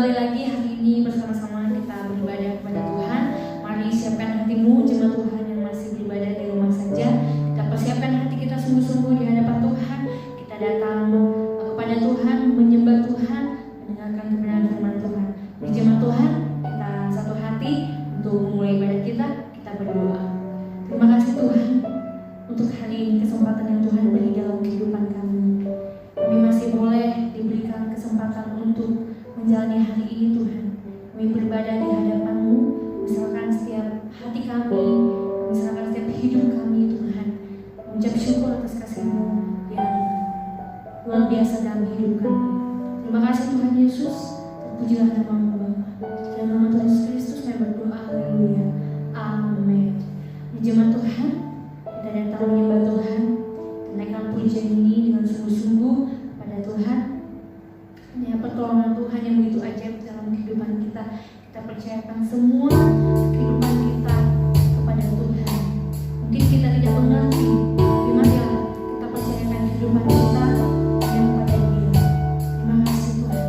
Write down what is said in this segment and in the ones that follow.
kembali lagi hari ini bersama-sama kita beribadah kepada Tuhan. Mari siapkan hatimu, jemaat Tuhan yang masih beribadah di rumah saja. Kita persiapkan hati kita sungguh-sungguh di hadapan Tuhan. Kita datang kepada Tuhan, menyembah Tuhan, mendengarkan kebenaran firman Tuhan. Di jemaat Tuhan, kita satu hati untuk memulai ibadah kita. Kita berdoa. Terima kasih Tuhan untuk hari ini, kesempatan yang Tuhan beri dalam kehidupan kami. Kami masih boleh diberikan kesempatan untuk menjalani hari ini Tuhan. Kami beribadah di hadapan-Mu, misalkan setiap hati kami, misalkan setiap hidup kami Tuhan. Mengucap syukur atas kasih-Mu yang luar biasa dalam hidup kami. Terima kasih Tuhan Yesus, terpujilah nama-Mu Bapa. Dalam nama Tuhan Yesus Kristus kami berdoa, haleluya, amin. Jemaat Tuhan, kita datang menyembah Tuhan, menaikkan pujian ini dengan sungguh-sungguh pada Tuhan. Ya, pertolongan Tuhan yang begitu ajaib dalam kehidupan kita. Kita percayakan semua kehidupan kita kepada Tuhan. Mungkin kita tidak mengerti, marilah kita percayakan kehidupan kita dan kepada Dia. Terima kasih Tuhan.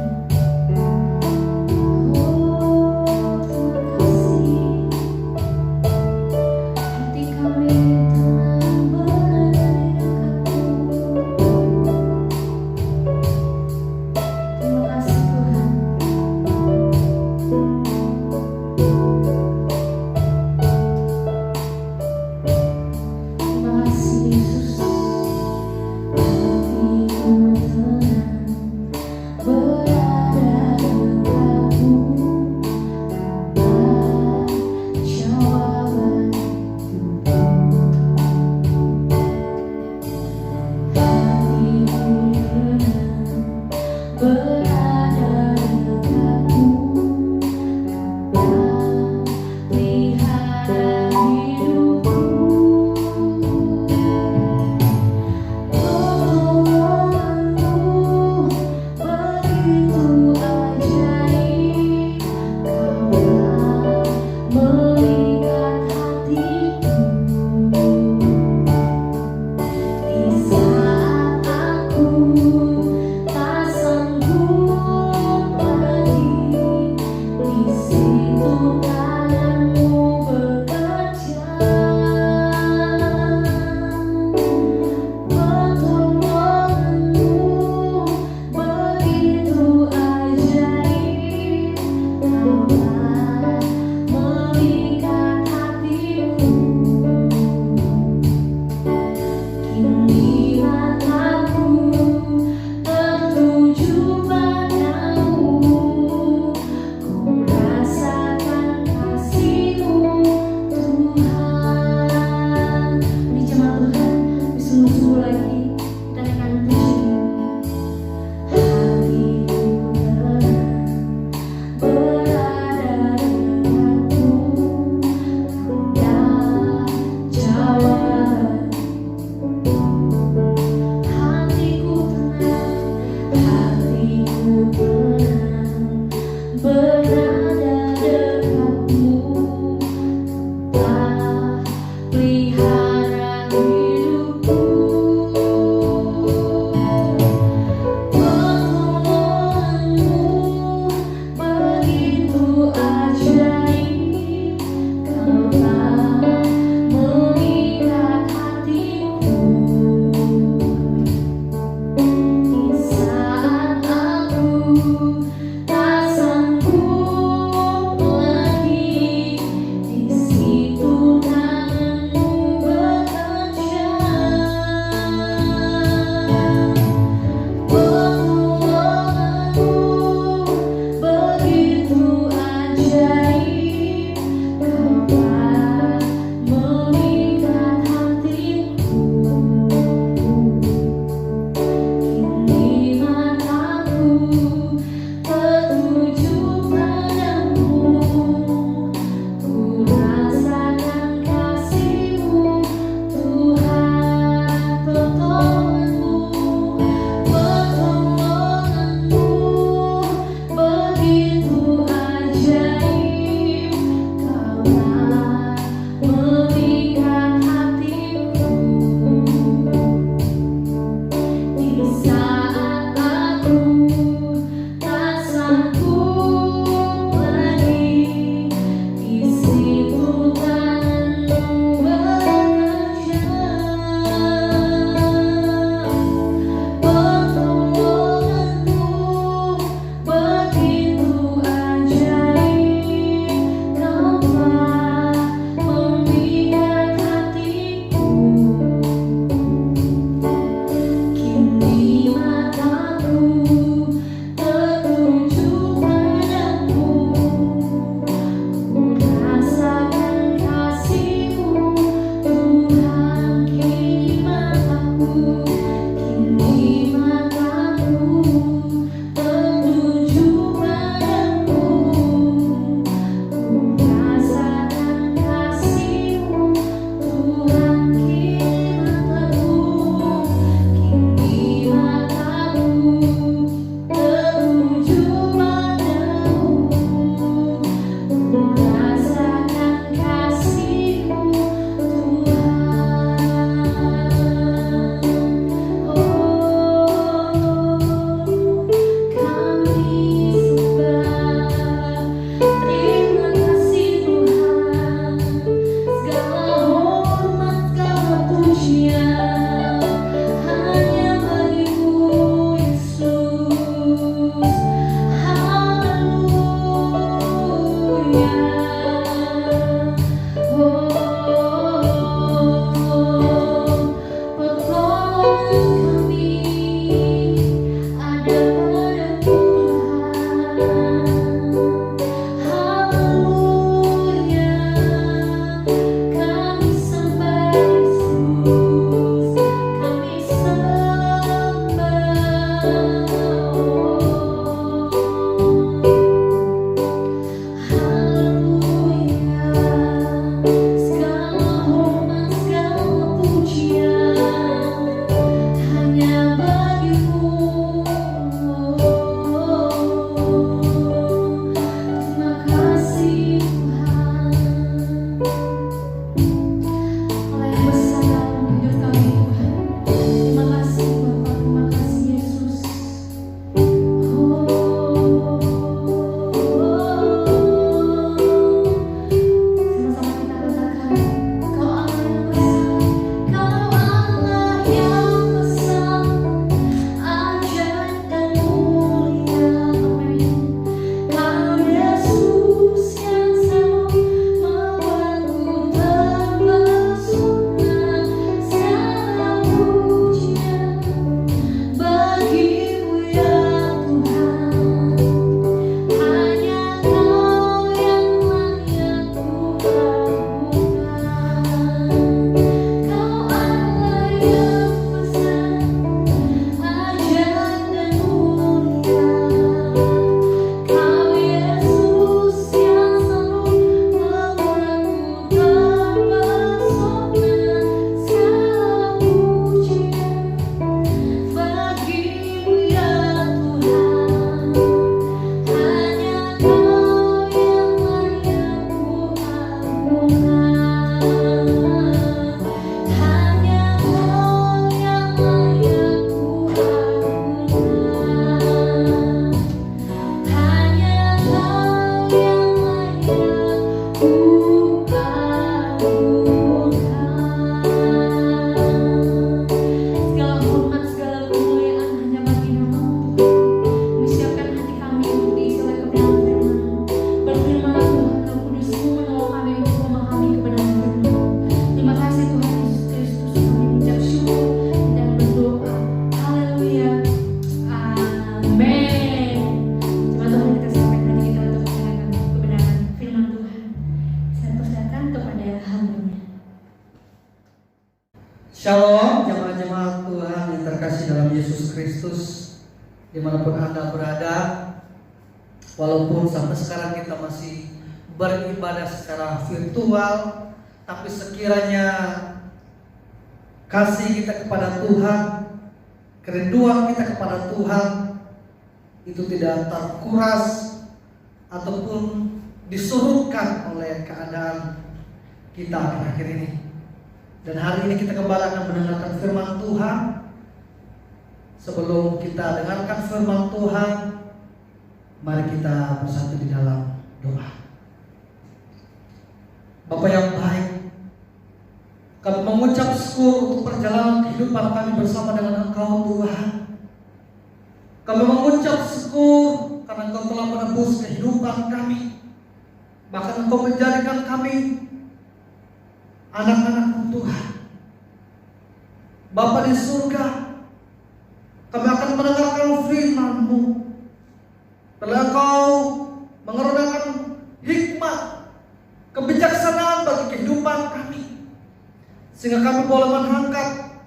Saat aku tak sanggup Kristus dimanapun Anda berada. Walaupun sampai sekarang kita masih beribadah secara virtual, tapi sekiranya kasih kita kepada Tuhan, kerinduan kita kepada Tuhan itu tidak terkuras ataupun disurutkan oleh keadaan kita akhir-akhir ini. Dan hari ini kita kembali akan mendengarkan firman Tuhan. Sebelum kita dengarkan firman Tuhan, mari kita bersatu di dalam doa. Bapa yang baik, kami mengucap syukur untuk perjalanan kehidupan kami bersama dengan Engkau Tuhan. Kami mengucap syukur karena Engkau telah menebus kehidupan kami. Bahkan Engkau menjadikan kami anak-anak Tuhan. Bapa di surga, kami akan mendengarkan firman-Mu. Telah Engkau mengeruniakan hikmat, kebijaksanaan bagi kehidupan kami, sehingga kami boleh menangkap,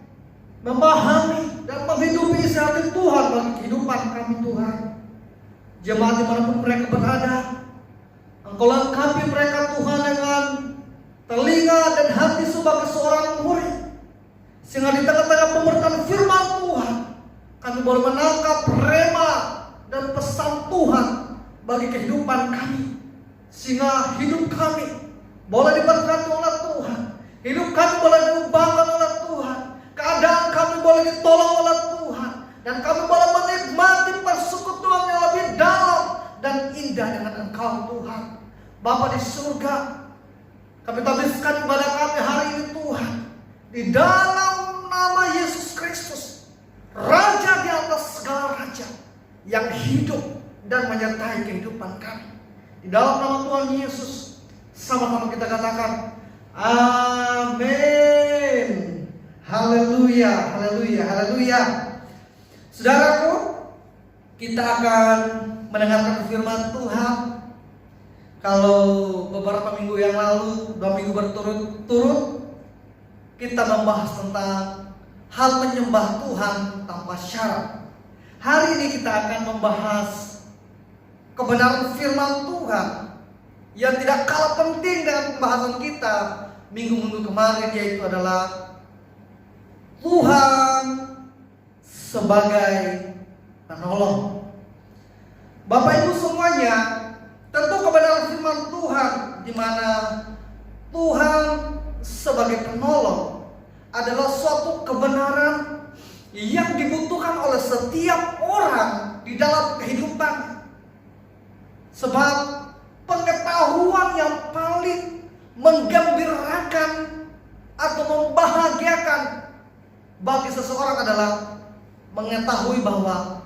memahami, dan menghidupi isi hati Tuhan bagi kehidupan kami Tuhan. Jemaat dimanapun mereka berada, Engkau lengkapi mereka Tuhan dengan telinga dan hati sebagai seorang murid, sehingga di tengah-tengah pemberitaan firman Tuhan kami boleh menangkap rema dan pesan Tuhan bagi kehidupan kami, sehingga hidup kami boleh diberkati oleh Tuhan, hidup kami boleh diubahkan oleh Tuhan, keadaan kami boleh ditolong oleh Tuhan, dan kami boleh menikmati persekutuan yang lebih dalam dan indah dengan Engkau Tuhan. Bapa di surga, kami tabiskan ibadah kami hari ini Tuhan di dalam nama Yesus Kristus, Raja di atas segala raja, yang hidup dan menyertai kehidupan kami. Di dalam nama Tuhan Yesus, sama-sama kita katakan amin. Haleluya, haleluya, haleluya. Saudaraku, kita akan mendengarkan firman Tuhan. Kalau beberapa minggu yang lalu, 2 minggu berturut-turut, kita membahas tentang hal menyembah Tuhan tanpa syarat. Hari ini kita akan membahas kebenaran firman Tuhan yang tidak kalah penting dengan pembahasan kita minggu-minggu kemarin, yaitu adalah Tuhan sebagai penolong. Bapak Ibu semuanya, tentu kebenaran firman Tuhan di mana Tuhan sebagai penolong adalah suatu kebenaran yang dibutuhkan oleh setiap orang di dalam kehidupan. Sebab pengetahuan yang paling menggembirakan atau membahagiakan bagi seseorang adalah mengetahui bahwa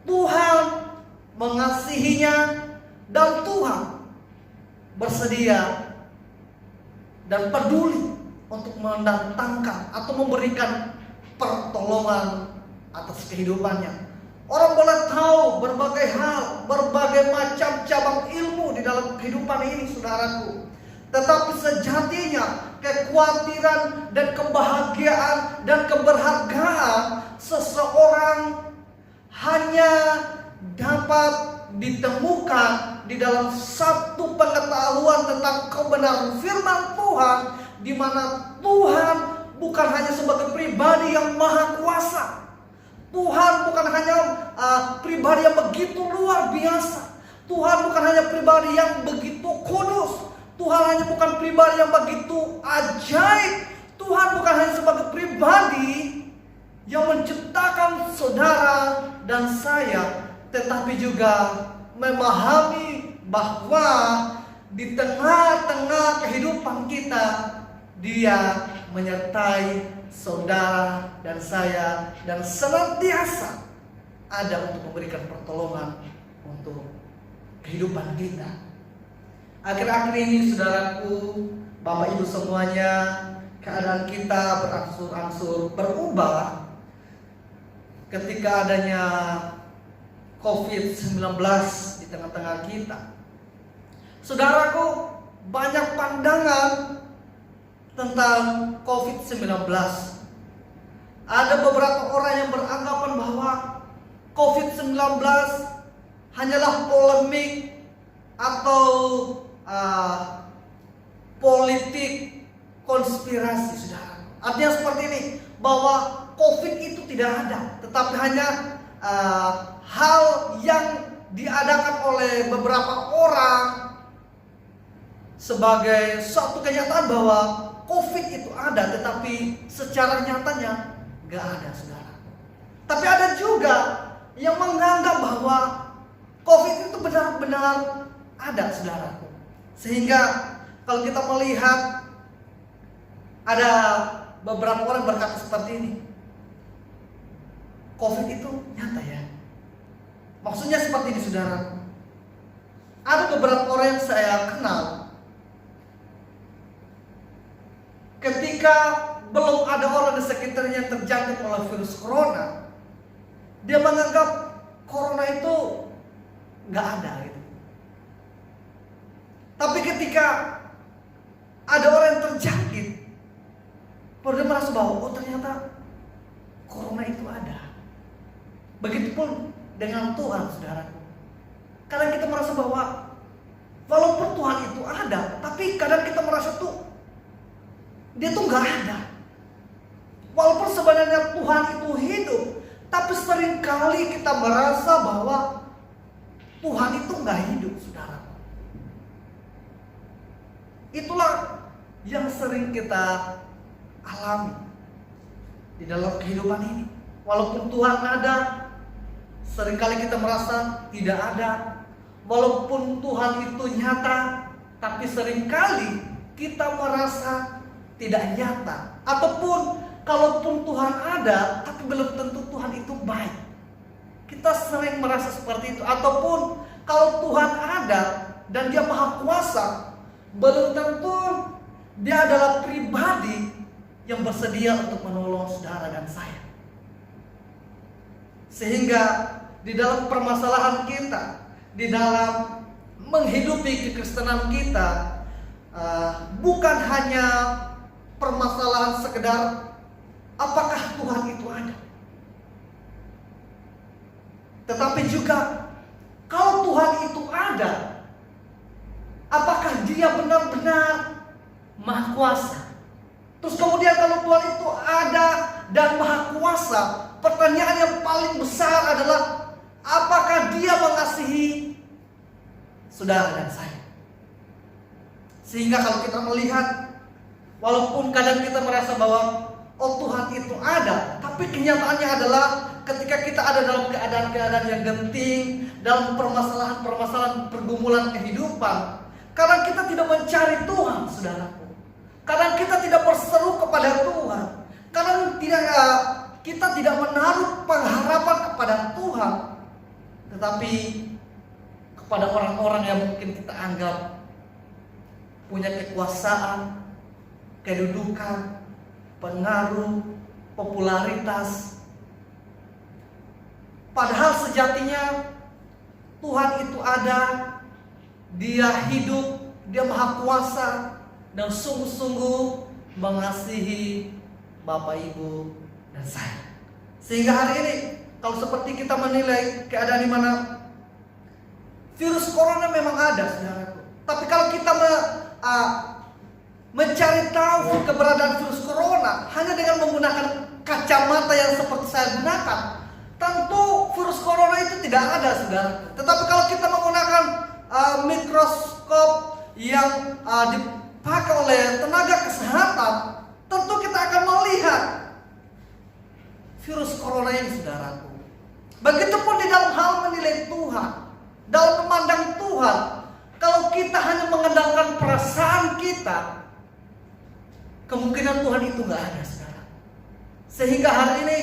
Tuhan mengasihinya dan Tuhan bersedia dan peduli untuk mendatangkan atau memberikan pertolongan atas kehidupannya. Orang boleh tahu berbagai hal, berbagai macam cabang ilmu di dalam kehidupan ini, saudaraku. Tetapi sejatinya kekhawatiran dan kebahagiaan dan keberhargaan seseorang hanya dapat ditemukan di dalam satu pengetahuan tentang kebenaran firman Tuhan, di mana Tuhan bukan hanya sebagai pribadi yang maha kuasa. Tuhan bukan hanya pribadi yang begitu luar biasa. Tuhan bukan hanya pribadi yang begitu kudus. Tuhan hanya bukan pribadi yang begitu ajaib. Tuhan bukan hanya sebagai pribadi yang menciptakan saudara dan saya, tetapi juga memahami bahwa di tengah-tengah kehidupan kita, Dia menyertai saudara dan saya, dan senantiasa ada untuk memberikan pertolongan untuk kehidupan kita. Akhir-akhir ini, saudaraku, Bapak Ibu semuanya, keadaan kita berangsur-angsur berubah ketika adanya COVID-19 di tengah-tengah kita. Saudaraku, banyak pandangan tentang COVID-19. ada beberapa orang yang beranggapan bahwa COVID-19 hanyalah polemik atau politik konspirasi, saudara. Artinya seperti ini, bahwa COVID itu tidak ada, tetapi hanya hal yang diadakan oleh beberapa orang sebagai suatu kenyataan bahwa COVID itu ada, tetapi secara nyatanya gak ada, saudara. Tapi ada juga yang menganggap bahwa COVID itu benar-benar ada, saudara. Sehingga kalau kita melihat ada beberapa orang berkata seperti ini, COVID itu nyata ya. Maksudnya seperti ini, saudara. Ada beberapa orang yang saya kenal, ketika belum ada orang di sekitarnya yang terjangkit oleh virus corona, dia menganggap corona itu gak ada gitu. Tapi ketika ada orang yang terjangkit, baru dia merasa bahwa oh ternyata corona itu ada. Begitupun dengan Tuhan, saudaraku. Kadang kita merasa bahwa walaupun Tuhan itu ada, tapi kadang kita merasa tuh dia tuh gak ada. Walaupun sebenarnya Tuhan itu hidup, tapi seringkali kita merasa bahwa Tuhan itu gak hidup, saudara. Itulah yang sering kita alami di dalam kehidupan ini. Walaupun Tuhan ada, seringkali kita merasa tidak ada. Walaupun Tuhan itu nyata, tapi seringkali kita merasa tidak nyata. Ataupun kalaupun Tuhan ada, tapi belum tentu Tuhan itu baik. Kita sering merasa seperti itu. Ataupun kalau Tuhan ada dan Dia Maha Kuasa, belum tentu Dia adalah pribadi yang bersedia untuk menolong saudara dan saya. Sehingga di dalam permasalahan kita, di dalam menghidupi kekristenan kita, bukan hanya permasalahan sekedar apakah Tuhan itu ada, tetapi juga kalau Tuhan itu ada, apakah Dia benar-benar Maha Kuasa? Terus kemudian kalau Tuhan itu ada dan Maha Kuasa, pertanyaan yang paling besar adalah apakah Dia mengasihi saudara dan saya? Sehingga kalau kita melihat, walaupun kadang kita merasa bahwa oh Tuhan itu ada, tapi kenyataannya adalah ketika kita ada dalam keadaan-keadaan yang genting, dalam permasalahan-permasalahan pergumulan kehidupan, kadang kita tidak mencari Tuhan, saudaraku. Kadang kita tidak berseru kepada Tuhan. Kadang kita tidak menaruh pengharapan kepada Tuhan, tetapi kepada orang-orang yang mungkin kita anggap punya kekuasaan, kedudukan, pengaruh, popularitas. Padahal sejatinya Tuhan itu ada, Dia hidup, Dia Maha Kuasa, dan sungguh-sungguh mengasihi Bapak, Ibu, dan saya. Sehingga hari ini kalau seperti kita menilai keadaan di mana virus corona memang ada, saudaraku, tapi kalau kita mencari tahu keberadaan virus corona hanya dengan menggunakan kacamata yang seperti saya gunakan, tentu virus corona itu tidak ada, saudara. Tetapi kalau kita menggunakan mikroskop yang dipakai oleh tenaga kesehatan, tentu kita akan melihat virus corona ini, saudaraku. Begitupun di dalam hal menilai Tuhan, dalam memandang Tuhan, kalau kita hanya mengandalkan perasaan kita, kemungkinan Tuhan itu nggak ada, saudara. Sehingga hari ini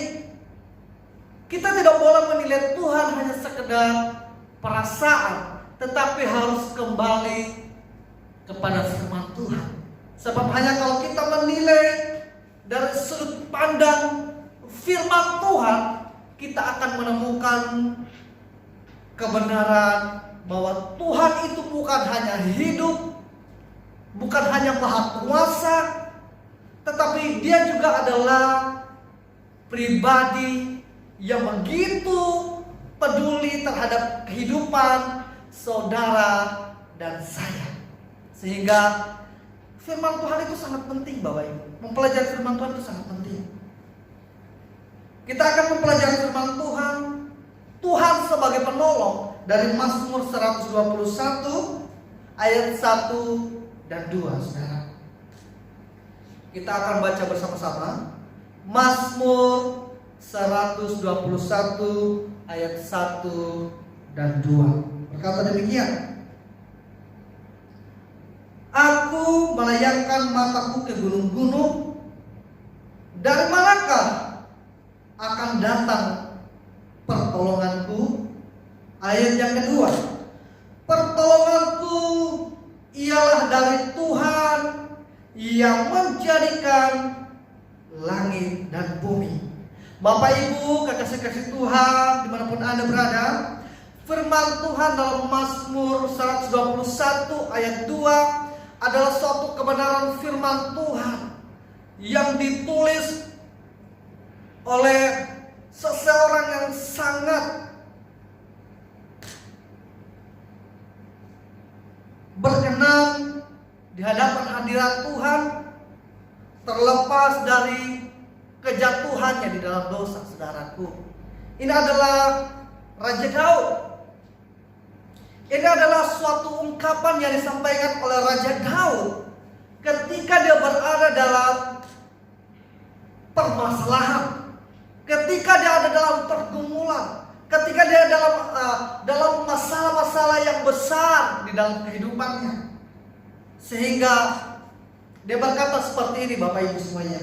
kita tidak boleh menilai Tuhan hanya sekedar perasaan, tetapi harus kembali kepada firman Tuhan. Sebab hanya kalau kita menilai dari sudut pandang firman Tuhan, kita akan menemukan kebenaran bahwa Tuhan itu bukan hanya hidup, bukan hanya Maha Kuasa, tetapi Dia juga adalah pribadi yang begitu peduli terhadap kehidupan saudara dan saya. Sehingga firman Tuhan itu sangat penting, Bapak Ibu. Mempelajari firman Tuhan itu sangat penting. Kita akan mempelajari firman Tuhan, Tuhan sebagai penolong, dari Mazmur 121 ayat 1 dan 2, saudara. Kita akan baca bersama-sama Mazmur 121 ayat 1 dan 2. Berkata demikian: Aku melayangkan mataku ke gunung-gunung, dari manakah akan datang pertolonganku? Ayat yang kedua, pertolonganku ialah dari Tuhan yang menjadikan langit dan bumi. Bapak Ibu, kekasih-kasih Tuhan dimanapun Anda berada, firman Tuhan dalam Mazmur 121 ayat 2 adalah suatu kebenaran firman Tuhan yang ditulis oleh seseorang yang sangat berkenan di hadapan hadirat Tuhan, terlepas dari kejatuhannya di dalam dosa, saudaraku. Ini adalah Raja Daud. Ini adalah suatu ungkapan yang disampaikan oleh Raja Daud ketika dia berada dalam permasalahan, ketika dia ada dalam pergumulan, ketika dia dalam masalah-masalah yang besar di dalam kehidupannya. Sehingga dia berkata seperti ini, Bapak Ibu semuanya.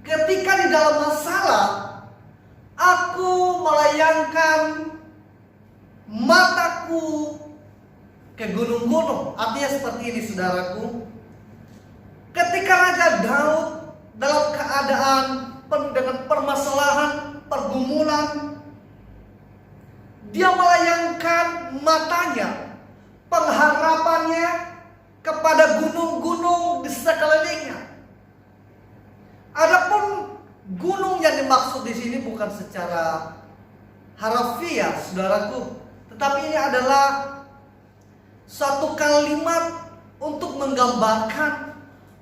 Ketika di dalam masalah, aku melayangkan mataku ke gunung-gunung. Artinya seperti ini, saudaraku. Ketika Raja Daud dalam keadaan dengan permasalahan, pergumulan, dia melayangkan matanya, pengharapannya kepada gunung-gunung di sekelilingnya. Adapun gunung yang dimaksud di sini bukan secara harafiah, saudaraku, tetapi ini adalah satu kalimat untuk menggambarkan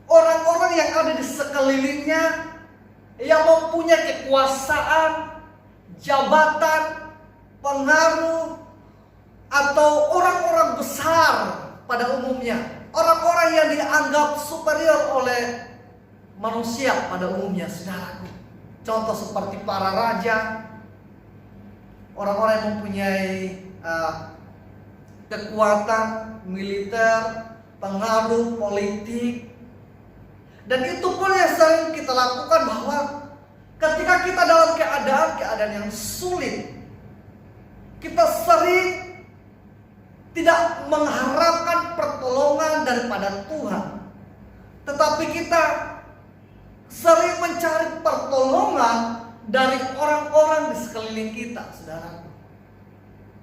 orang-orang yang ada di sekelilingnya yang mempunyai kekuasaan, jabatan, pengaruh, atau orang-orang besar pada umumnya, orang-orang yang dianggap superior oleh manusia pada umumnya, saudaraku. Contoh seperti para raja, orang-orang yang mempunyai kekuatan militer, pengaruh politik. Dan itu pun yang sering kita lakukan, bahwa ketika kita dalam keadaan yang sulit, kita sering tidak mengharapkan pertolongan daripada Tuhan, tetapi kita sering mencari pertolongan dari orang-orang di sekeliling kita, saudara.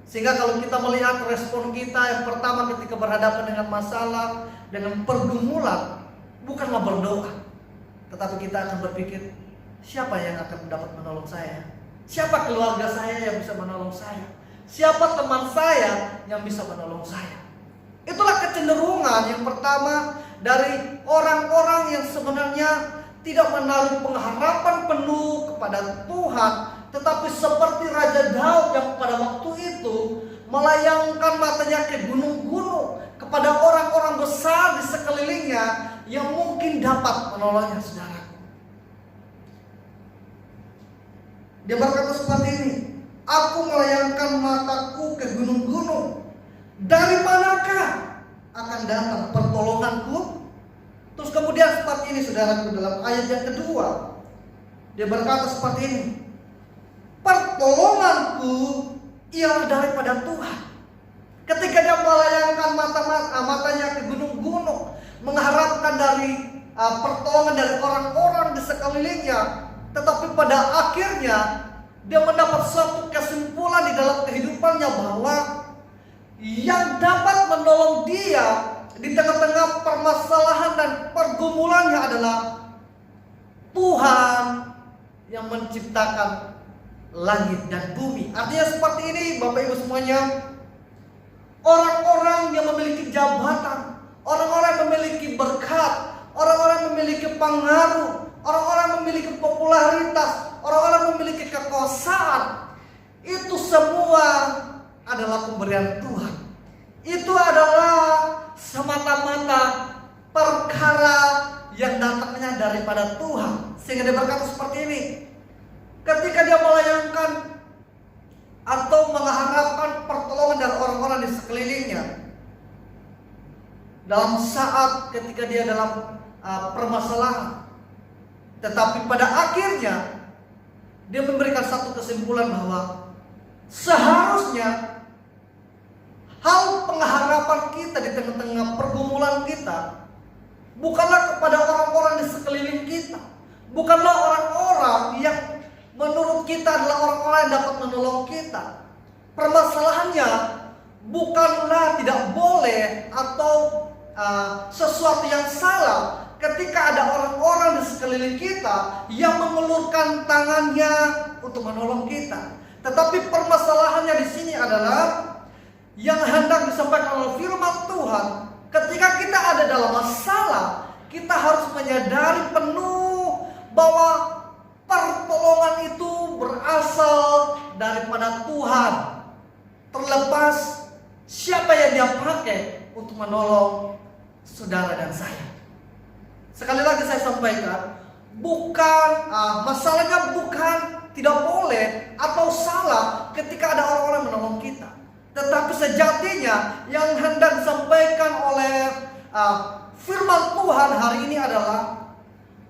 Sehingga kalau kita melihat respon kita yang pertama ketika berhadapan dengan masalah, dengan pergumulan, bukanlah berdoa, tetapi kita akan berpikir, siapa yang akan dapat menolong saya? Siapa keluarga saya yang bisa menolong saya? Siapa teman saya yang bisa menolong saya? Itulah kecenderungan yang pertama dari orang-orang yang sebenarnya tidak menaruh pengharapan penuh kepada Tuhan, tetapi seperti Raja Daud yang pada waktu itu melayangkan matanya ke gunung-gunung, kepada orang-orang besar di sekelilingnya yang mungkin dapat menolongnya, saudara. Dia berkata seperti ini, aku melayangkan mataku ke gunung-gunung, dari manakah akan datang pertolonganku? Terus kemudian seperti ini, saudaraku, dalam ayat yang kedua, dia berkata seperti ini, pertolonganku ialah daripada Tuhan. Ketika dia melayangkan matanya ke gunung-gunung, mengharapkan dari pertolongan dari orang-orang di sekelilingnya, tetapi pada akhirnya dia mendapat suatu kesimpulan di dalam kehidupannya bahwa yang dapat menolong dia di tengah-tengah permasalahan dan pergumulannya adalah Tuhan yang menciptakan langit dan bumi. Artinya seperti ini Bapak Ibu semuanya. Orang-orang yang memiliki jabatan, orang-orang yang memiliki berkat, orang-orang yang memiliki pengaruh, orang-orang yang memiliki popularitas, orang-orang yang memiliki kekuasaan, itu semua adalah pemberian Tuhan. Itu adalah semata-mata perkara yang datangnya daripada Tuhan. Sehingga dia berkata seperti ini. Ketika dia melayangkan atau mengharapkan pertolongan dari orang-orang di sekelilingnya, dalam saat ketika dia dalam permasalahan, tetapi pada akhirnya dia memberikan satu kesimpulan bahwa seharusnya hal pengharapan kita di tengah-tengah pergumulan kita bukanlah kepada orang-orang di sekeliling kita, bukanlah orang-orang yang menurut kita adalah orang-orang yang dapat menolong kita. Permasalahannya bukanlah tidak boleh atau sesuatu yang salah ketika ada orang-orang di sekeliling kita yang mengulurkan tangannya untuk menolong kita. Tetapi permasalahannya di sini adalah yang hendak disampaikan oleh firman Tuhan. Ketika kita ada dalam masalah, kita harus menyadari penuh bahwa pertolongan itu berasal daripada Tuhan. Terlepas siapa yang dia pakai untuk menolong saudara dan saya. Sekali lagi saya sampaikan, bukan masalahnya bukan tidak boleh atau salah ketika ada orang-orang menolong kita. Tetapi sejatinya yang hendak disampaikan oleh firman Tuhan hari ini adalah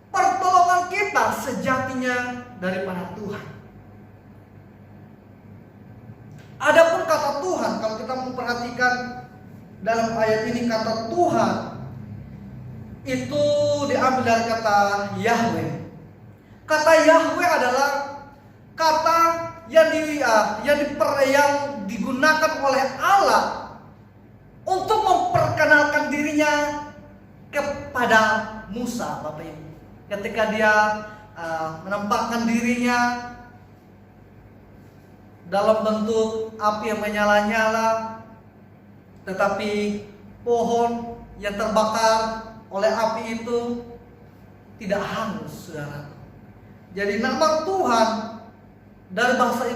pertolongan kita sejatinya daripada Tuhan. Adapun kata Tuhan, kalau kita memperhatikan dalam ayat ini, kata Tuhan itu diambil dari kata Yahweh. Kata Yahweh adalah kata yang digunakan oleh Allah untuk memperkenalkan dirinya kepada Musa, Bapak Ibu. Ketika dia menampakkan dirinya dalam bentuk api yang menyala-nyala, tetapi pohon yang terbakar oleh api itu tidak hangus, saudara. Jadi nama Tuhan dari bahasa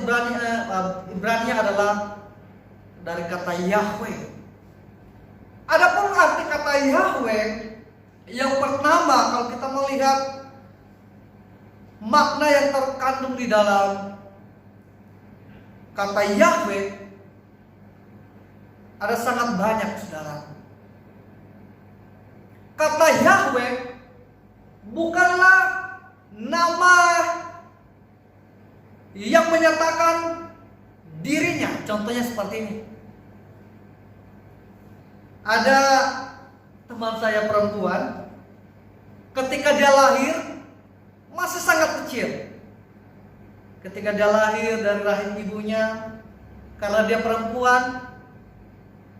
Ibrani adalah dari kata Yahweh. Adapun arti kata Yahweh yang pertama, kalau kita melihat makna yang terkandung di dalam kata Yahweh, ada sangat banyak, saudara. Kata Yahweh bukanlah nama yang menyatakan dirinya. Contohnya seperti ini. Ada teman saya perempuan, ketika dia lahir masih sangat kecil. Ketika dia lahir dari rahim ibunya, karena dia perempuan,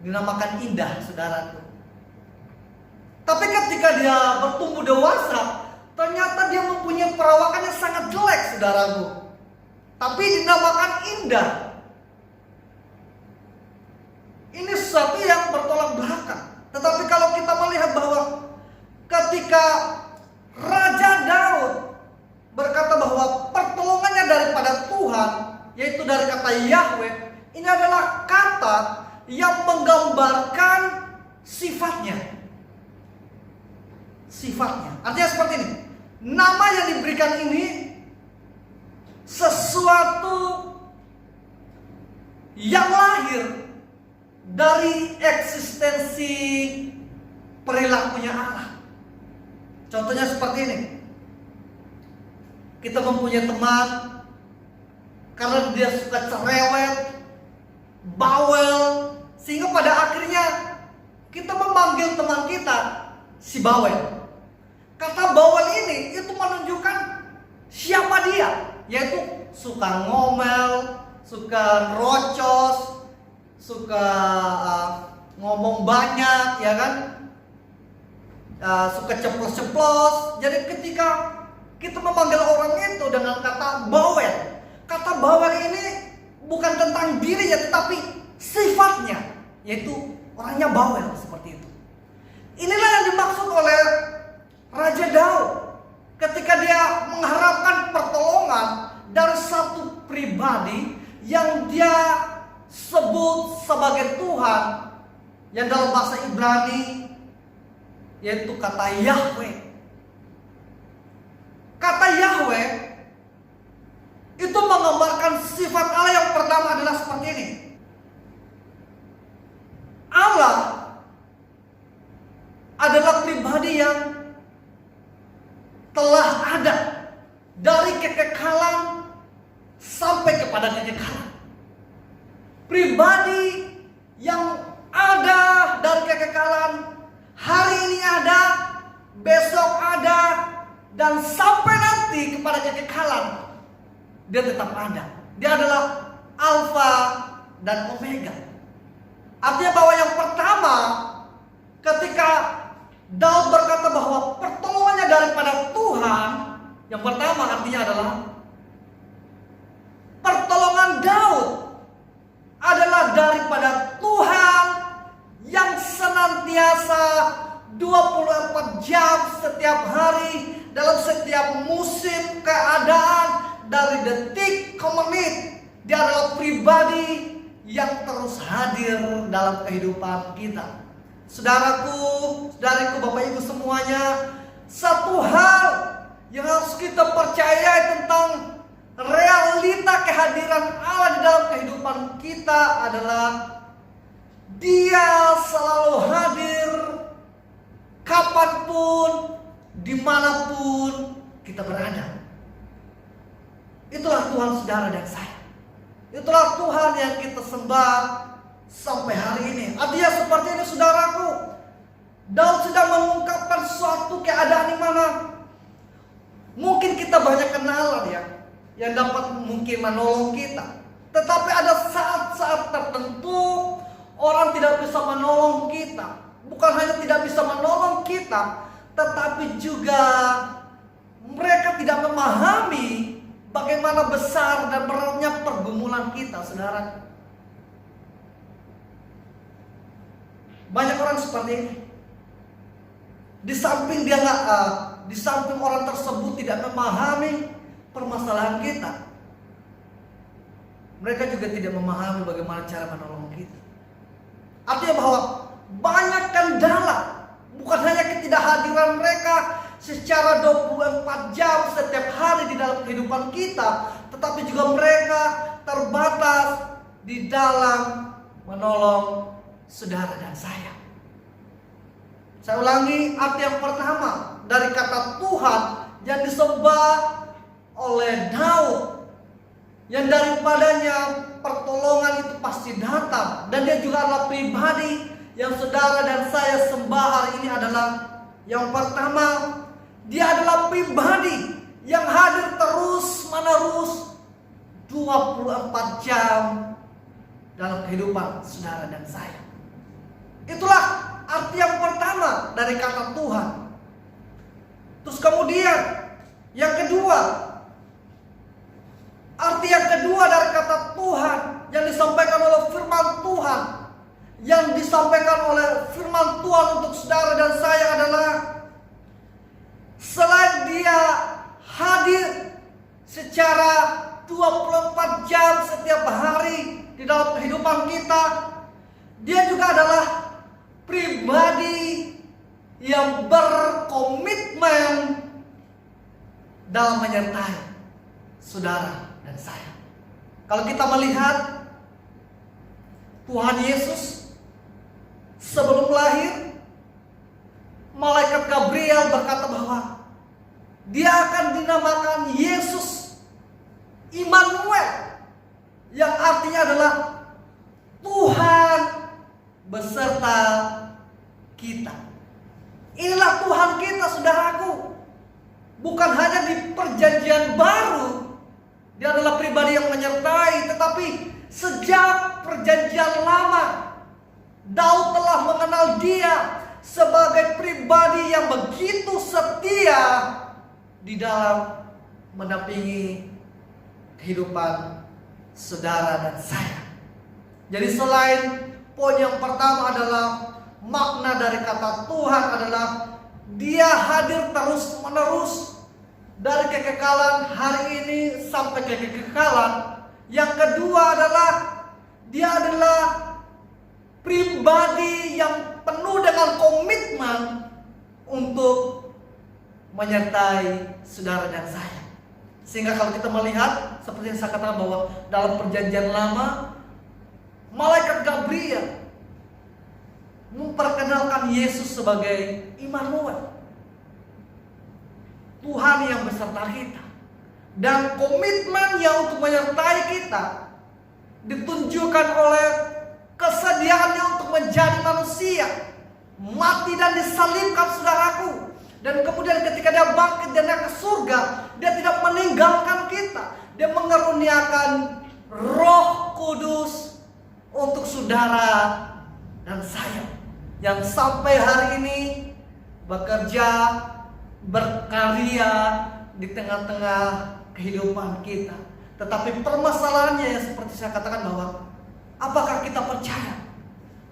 dinamakan Indah, saudaraku. Tapi ketika dia bertumbuh dewasa, ternyata dia mempunyai perawakan yang sangat jelek, saudaraku. Tapi dinamakan Indah. Ini sesuatu yang bertolak belakang. Tetapi kalau kita melihat bahwa ketika Raja Daud berkata bahwa pertolongannya daripada Tuhan, yaitu dari kata Yahweh, ini adalah kata yang menggambarkan sifatnya. Sifatnya. Artinya seperti ini. Nama yang diberikan ini sesuatu yang lahir dari eksistensi perilakunya Allah. Contohnya seperti ini. Kita mempunyai teman, karena dia suka cerewet, bawel, sehingga pada akhirnya kita memanggil teman kita si bawel. Kata bawel ini itu menunjukkan siapa dia, yaitu suka ngomel, suka rocos, suka ngomong banyak, ya kan, suka ceplos-ceplos. Jadi ketika kita memanggil orang itu dengan kata bawel. Kata bawel ini bukan tentang dirinya tetapi sifatnya, yaitu orangnya bawel seperti itu. Inilah yang dimaksud oleh Raja Daud ketika dia mengharapkan pertolongan dari satu pribadi yang dia sebut sebagai Tuhan, yang dalam bahasa Ibrani yaitu kata Yahweh. Kata Yahweh itu menggambarkan sifat Allah. Yang pertama adalah seperti ini. Allah adalah pribadi yang telah ada dari kekekalan sampai kepada kekekalan. Pribadi yang ada dari kekekalan, hari ini ada, besok ada, dan sampai nanti kepada kekekalan dia tetap ada. Dia adalah Alfa dan Omega. Artinya bahwa yang pertama, ketika Daud berkata bahwa pertolongannya daripada Tuhan, yang pertama artinya adalah pertolongan Daud adalah daripada Tuhan yang senantiasa 24 jam setiap hari, dalam setiap musim keadaan, dari detik ke menit. Dia adalah pribadi yang terus hadir dalam kehidupan kita. Saudaraku, saudariku, Bapak Ibu semuanya, satu hal yang harus kita percaya tentang realita kehadiran Allah di dalam kehidupan kita adalah Dia selalu hadir kapanpun, dimanapun kita berada. Itulah Tuhan saudara dan saya. Itulah Tuhan yang kita sembah sampai hari ini. Artinya seperti ini saudaraku, Daud sedang mengungkapkan suatu keadaan di mana mungkin kita banyak kenalan ya, yang dapat mungkin menolong kita. Tetapi ada saat-saat tertentu orang tidak bisa menolong kita. Bukan hanya tidak bisa menolong kita, tetapi juga mereka tidak memahami bagaimana besar dan beratnya pergumulan kita, saudara. Banyak orang seperti ini. Di samping di samping orang tersebut tidak memahami permasalahan kita, mereka juga tidak memahami bagaimana cara menolong kita. Artinya bahwa banyak kendala, bukan hanya ketidakhadiran mereka secara 24 jam setiap hari di dalam kehidupan kita, tetapi juga mereka terbatas di dalam menolong saudara dan saya. Saya ulangi, arti yang pertama dari kata Tuhan yang disembah oleh Daud, yang daripadanya pertolongan itu pasti datang, dan dia juga adalah pribadi yang saudara dan saya sembah hari ini adalah yang pertama, dia adalah pribadi yang hadir terus menerus 24 jam dalam kehidupan saudara dan saya. Itulah arti yang pertama dari kata Tuhan. Terus kemudian yang kedua, arti yang kedua dari kata Tuhan yang disampaikan oleh firman Tuhan, yang disampaikan oleh firman Tuhan untuk saudara dan saya adalah selain dia hadir secara 24 jam setiap hari di dalam kehidupan kita, dia juga adalah pribadi yang berkomitmen dalam menyertai saudara dan saya. Kalau kita melihat Tuhan Yesus sebelum lahir, malaikat Gabriel berkata bahwa dia akan dinamakan Yesus Immanuel, yang artinya adalah Tuhan beserta kita. Inilah Tuhan kita, saudaraku. Bukan hanya di perjanjian baru dia adalah pribadi yang menyertai, tetapi sejak perjanjian lama Daud telah mengenal dia sebagai pribadi yang begitu setia di dalam mendampingi kehidupan saudara dan saya. Jadi selain poin yang pertama adalah makna dari kata Tuhan adalah Dia hadir terus menerus dari kekekalan hari ini sampai ke kekekalan. Yang kedua adalah Dia adalah pribadi yang penuh dengan komitmen untuk menyertai saudara dan saya. Sehingga kalau kita melihat seperti yang saya katakan bahwa dalam perjanjian lama, malaikat Gabriel memperkenalkan Yesus sebagai Immanuel, Tuhan yang beserta kita. Dan komitmennya untuk menyertai kita ditunjukkan oleh kesediaannya untuk menjadi manusia, mati dan disalibkan, saudaraku. Dan kemudian ketika Dia bangkit dan naik ke surga, Dia tidak meninggalkan kita. Dia mengaruniakan Roh Kudus untuk saudara dan saya yang sampai hari ini bekerja, berkarya di tengah-tengah kehidupan kita. Tetapi permasalahannya yang seperti saya katakan bahwa apakah kita percaya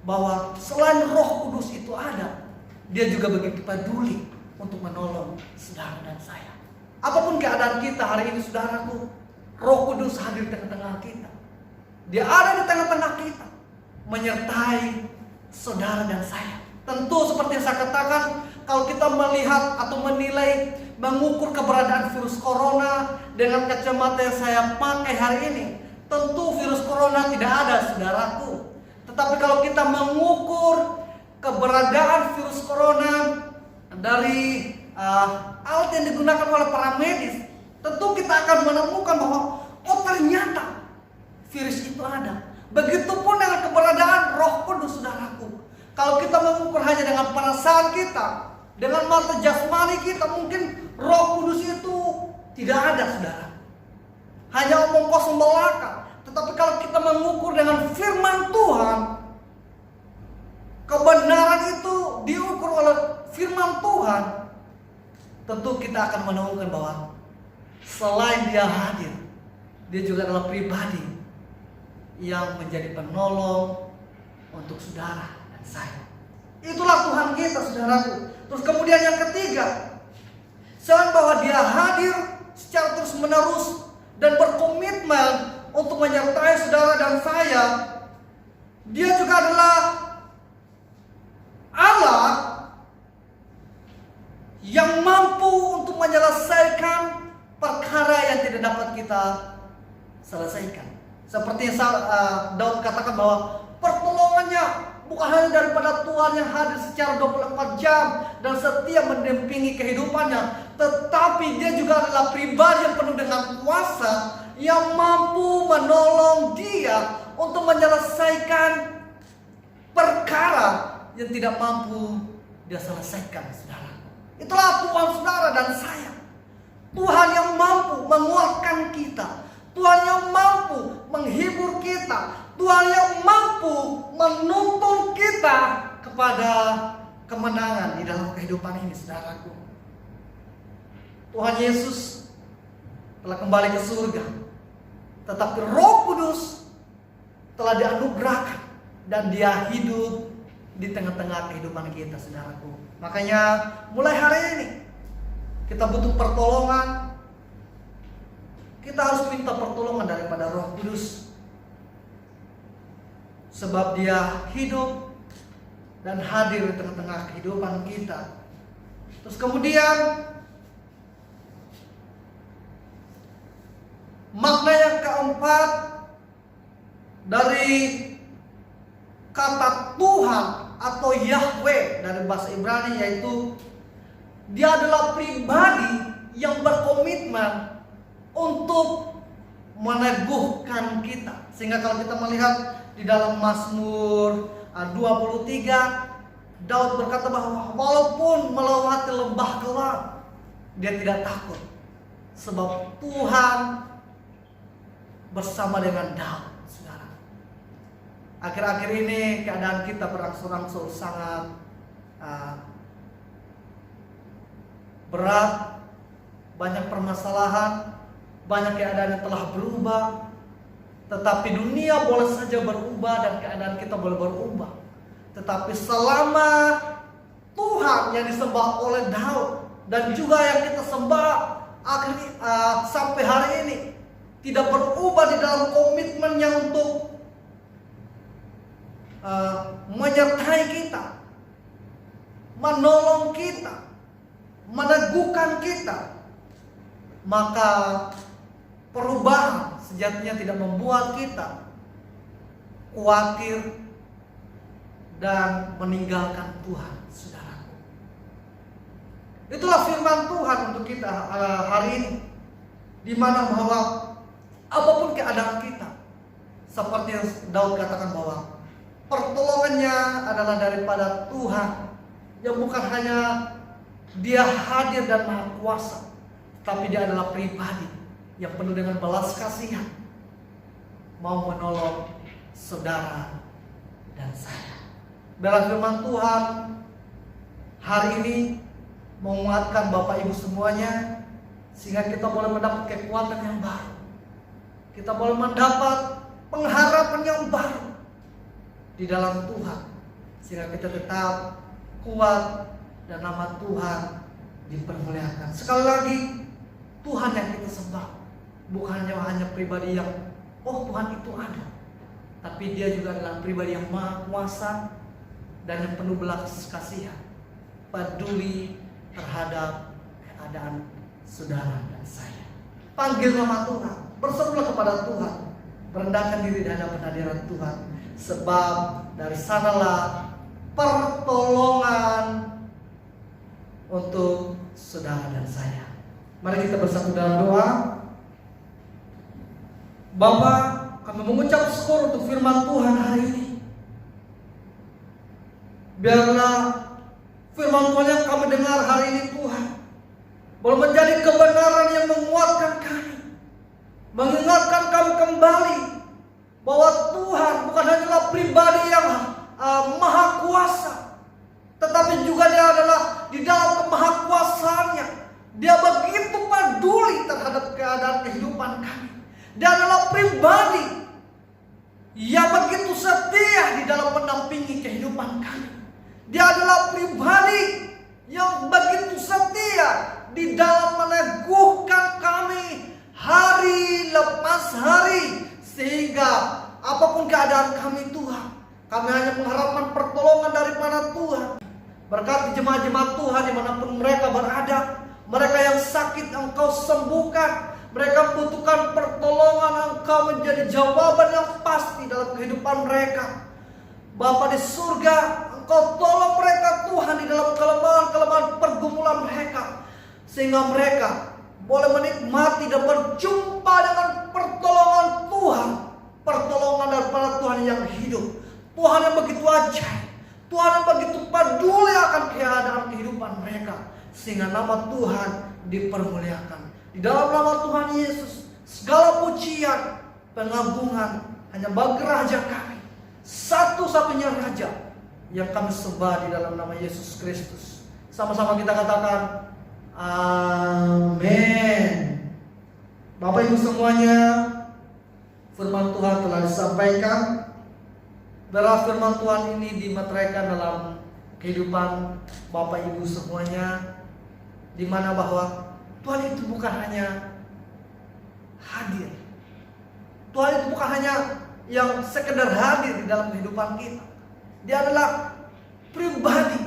bahwa selain Roh Kudus itu ada, Dia juga begitu peduli untuk menolong saudara dan saya. Apapun keadaan kita hari ini, saudaraku, Roh Kudus hadir di tengah-tengah kita. Dia ada di tengah-tengah kita, menyertai saudara dan saya. Tentu seperti yang saya katakan, kalau kita melihat atau menilai, mengukur keberadaan virus corona dengan kacamata yang saya pakai hari ini, tentu virus corona tidak ada, saudaraku. Tetapi kalau kita mengukur keberadaan virus corona dari alat yang digunakan oleh para medis, tentu kita akan menemukan bahwa oh ternyata virus itu ada. Begitupun dengan keberadaan Roh Kudus, saudaraku. Kalau kita mengukur hanya dengan perasaan kita, dengan mata jasmani kita, mungkin Roh Kudus itu tidak ada, saudara. Hanya omong kosong belaka. Tetapi kalau kita mengukur dengan firman Tuhan, kebenaran itu diukur oleh firman Tuhan, tentu kita akan menemukan bahwa selain Dia hadir, Dia juga adalah pribadi yang menjadi penolong untuk saudara dan saya. Itulah Tuhan kita, saudaraku. Terus kemudian yang ketiga, selain bahwa Dia hadir secara terus menerus dan berkomitmen untuk menyertai saudara dan saya, Dia juga adalah Allah yang mampu untuk menyelesaikan perkara yang tidak dapat kita selesaikan. Seperti yang Daud katakan bahwa pertolongannya bukan hanya daripada Tuhan yang hadir secara 24 jam dan setia mendampingi kehidupannya, tetapi Dia juga adalah pribadi yang penuh dengan kuasa yang mampu menolong dia untuk menyelesaikan perkara yang tidak mampu Dia selesaikan, saudara. Itulah Tuhan saudara dan saya. Tuhan yang mampu menguatkan kita, Tuhan yang mampu menghibur kita, Tuhan yang mampu menuntun kita kepada kemenangan di dalam kehidupan ini, saudaraku. Tuhan Yesus telah kembali ke surga, tetapi Roh Kudus telah dianugerahkan dan Dia hidup di tengah-tengah kehidupan kita, saudaraku. Makanya mulai hari ini kita butuh pertolongan. Kita harus minta pertolongan daripada Roh Kudus, sebab Dia hidup dan hadir di tengah-tengah kehidupan kita. Terus kemudian makna yang keempat dari kata Tuhan atau Yahweh dari bahasa Ibrani, yaitu Dia adalah pribadi yang berkomitmen untuk meneguhkan kita. Sehingga kalau kita melihat di dalam Mazmur 23, Daud berkata bahwa walaupun melewati lembah gelap, dia tidak takut, sebab Tuhan bersama dengan Daud. Saudara, akhir-akhir ini keadaan kita berangsur-angsur sangat berat banyak permasalahan, banyak keadaan yang telah berubah. Tetapi dunia boleh saja berubah dan keadaan kita boleh berubah. Tetapi selama Tuhan yang disembah oleh Daud dan juga yang kita sembah sampai hari ini tidak berubah di dalam komitmennya untuk menyertai kita, menolong kita, meneguhkan kita, maka perubahan sejatinya tidak membuat kita khawatir dan meninggalkan Tuhan, saudaraku. Itulah firman Tuhan untuk kita hari ini, di mana bahwa apapun keadaan kita, seperti yang Daud katakan bahwa pertolongannya adalah daripada Tuhan, yang bukan hanya Dia hadir dan maha kuasa, tapi Dia adalah pribadi yang penuh dengan belas kasihan, mau menolong saudara dan saya. Dalam firman Tuhan hari ini menguatkan Bapak Ibu semuanya, sehingga kita boleh mendapat kekuatan yang baru, kita boleh mendapat pengharapan yang baru di dalam Tuhan, sehingga kita tetap kuat dan nama Tuhan dipermuliakan. Sekali lagi, Tuhan yang kita sembah bukan hanya pribadi yang Tuhan itu ada, tapi Dia juga adalah pribadi yang maha kuasa dan yang penuh belas kasihan, peduli terhadap keadaan saudara dan saya. Panggil nama Tuhan, berserulah kepada Tuhan, merendahkan diri di hadapan hadirat Tuhan, sebab dari sanalah pertolongan untuk saudara dan saya. Mari kita bersatu dalam doa. Bapa, kami mengucap syukur untuk firman Tuhan hari ini. Biarlah firman Tuhan yang kami dengar hari ini, Tuhan, boleh menjadi kebenaran yang menguatkan kami, mengingatkan kami kembali bahwa Tuhan bukan hanyalah pribadi yang maha kuasa, tetapi juga Dia adalah di dalam kemahakuasaannya, Dia begitu peduli terhadap keadaan kehidupan kami. Dia adalah pribadi yang begitu setia di dalam mendampingi kehidupan kami. Dia adalah pribadi yang begitu setia di dalam meneguhkan kami hari lepas hari, sehingga apapun keadaan kami, Tuhan, kami hanya mengharapkan pertolongan daripada Tuhan. Berkati jemaat-jemaat Tuhan dimanapun mereka berada, mereka yang sakit Engkau sembuhkan, mereka membutuhkan pertolongan Engkau menjadi jawaban yang pasti dalam kehidupan mereka. Bapa di surga, Engkau tolong mereka Tuhan di dalam kelemahan-kelemahan pergumulan mereka, sehingga mereka boleh menikmati dan berjumpa dengan pertolongan Tuhan, pertolongan daripada Tuhan yang hidup, Tuhan yang begitu ajaib, Tuhan yang begitu peduli akan keadaan kehidupan mereka, sehingga nama Tuhan dipermuliakan. Di dalam nama Tuhan Yesus, segala pujian, pengagungan hanya bagi Raja kami, satu-satunya Raja yang kami sembah di dalam nama Yesus Kristus. Sama-sama kita katakan amin. Bapak Ibu semuanya, firman Tuhan telah disampaikan. Biarlah firman Tuhan ini dimeteraikan dalam kehidupan Bapak Ibu semuanya, di mana bahwa Tuhan itu bukan hanya hadir, Tuhan itu bukan hanya yang sekedar hadir di dalam kehidupan kita. Dia adalah pribadi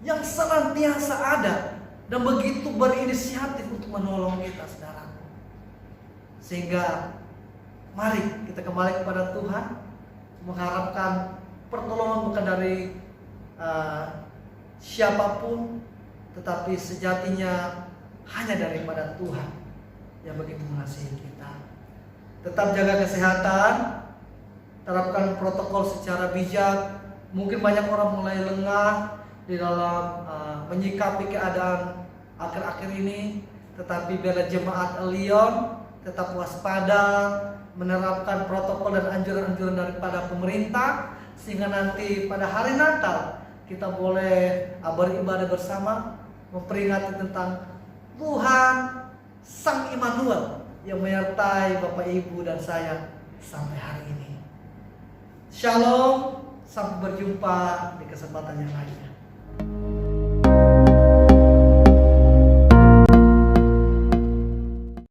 yang senantiasa ada dan begitu berinisiatif untuk menolong kita, saudara. Sehingga mari kita kembali kepada Tuhan, mengharapkan pertolongan bukan dari siapapun, tetapi sejatinya hanya daripada Tuhan yang begitu mengasihi kita. Tetap jaga kesehatan, terapkan protokol secara bijak. Mungkin banyak orang mulai lengah di dalam menyikapi keadaan akhir-akhir ini, tetapi biarlah jemaat Elion tetap waspada, menerapkan protokol dan anjuran-anjuran daripada pemerintah, sehingga nanti pada hari Natal kita boleh beribadah bersama, memperingati tentang Tuhan Sang Immanuel yang menyertai Bapak Ibu dan saya sampai hari ini. Shalom, sampai berjumpa di kesempatan yang lainnya.